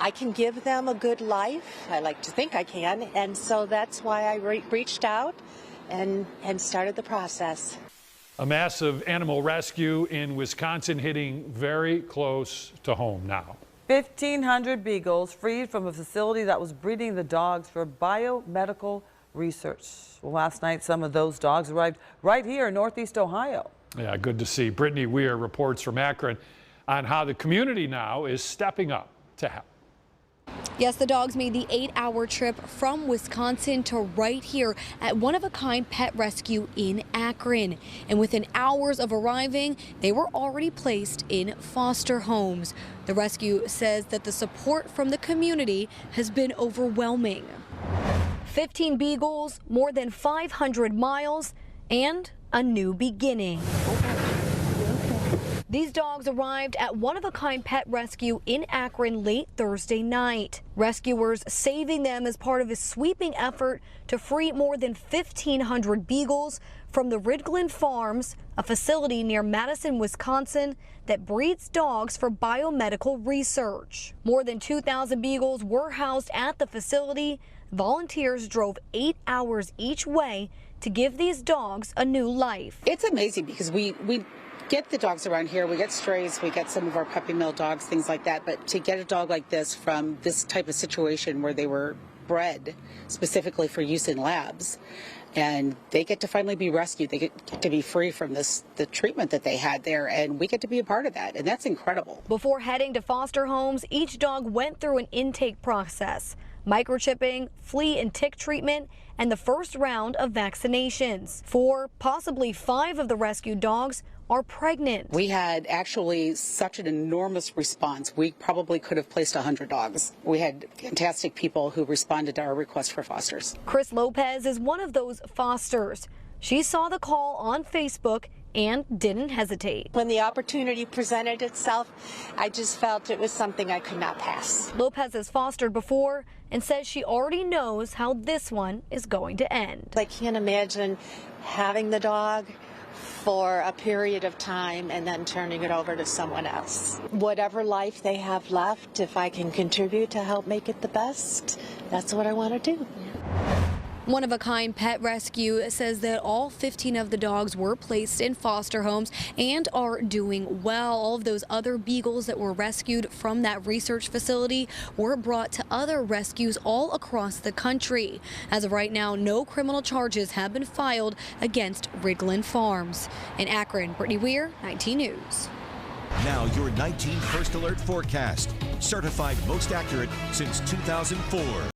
I can give them a good life. I like to think I can, and so that's why I reached out and started the process. A massive animal rescue in Wisconsin hitting very close to home now. 1,500 beagles freed from a facility that was breeding the dogs for biomedical research. Well, last night, some of those dogs arrived right here in Northeast Ohio. Yeah, good to see. Brittany Weir reports from Akron on how the community now is stepping up to help. Yes, the dogs made the 8-hour trip from Wisconsin to right here at one-of-a-kind pet rescue in Akron. And within hours of arriving, they were already placed in foster homes. The rescue says that the support from the community has been overwhelming. 15 beagles, more than 500 miles, and a new beginning. These dogs arrived at one-of-a-kind pet rescue in Akron late Thursday night. Rescuers saving them as part of a sweeping effort to free more than 1,500 beagles from the Ridgeland Farms, a facility near Madison, Wisconsin, that breeds dogs for biomedical research. More than 2,000 beagles were housed at the facility. Volunteers drove 8 hours each way to give these dogs a new life. It's amazing because we get the dogs around here. We get strays, we get some of our puppy mill dogs, things like that. But to get a dog like this from this type of situation where they were bred specifically for use in labs, and they get to finally be rescued, they get to be free from the treatment that they had there, and we get to be a part of that, and that's incredible. Before heading to foster homes, each dog went through an intake process, microchipping, flea and tick treatment, and the first round of vaccinations. 4, possibly 5 of the rescued dogs are pregnant. We had actually such an enormous response. We probably could have placed 100 dogs. We had fantastic people who responded to our request for fosters. Chris Lopez is one of those fosters. She saw the call on Facebook and didn't hesitate. When the opportunity presented itself, I just felt it was something I could not pass. Lopez has fostered before and says she already knows how this one is going to end. I can't imagine having the dog for a period of time and then turning it over to someone else. Whatever life they have left, if I can contribute to help make it the best, that's what I want to do. One-of-a-kind pet rescue says that all 15 of the dogs were placed in foster homes and are doing well. All of those other beagles that were rescued from that research facility were brought to other rescues all across the country. As of right now, no criminal charges have been filed against Ridgeland Farms. In Akron, Brittany Weir, 19 News. Now your 19 First Alert forecast, certified most accurate since 2004.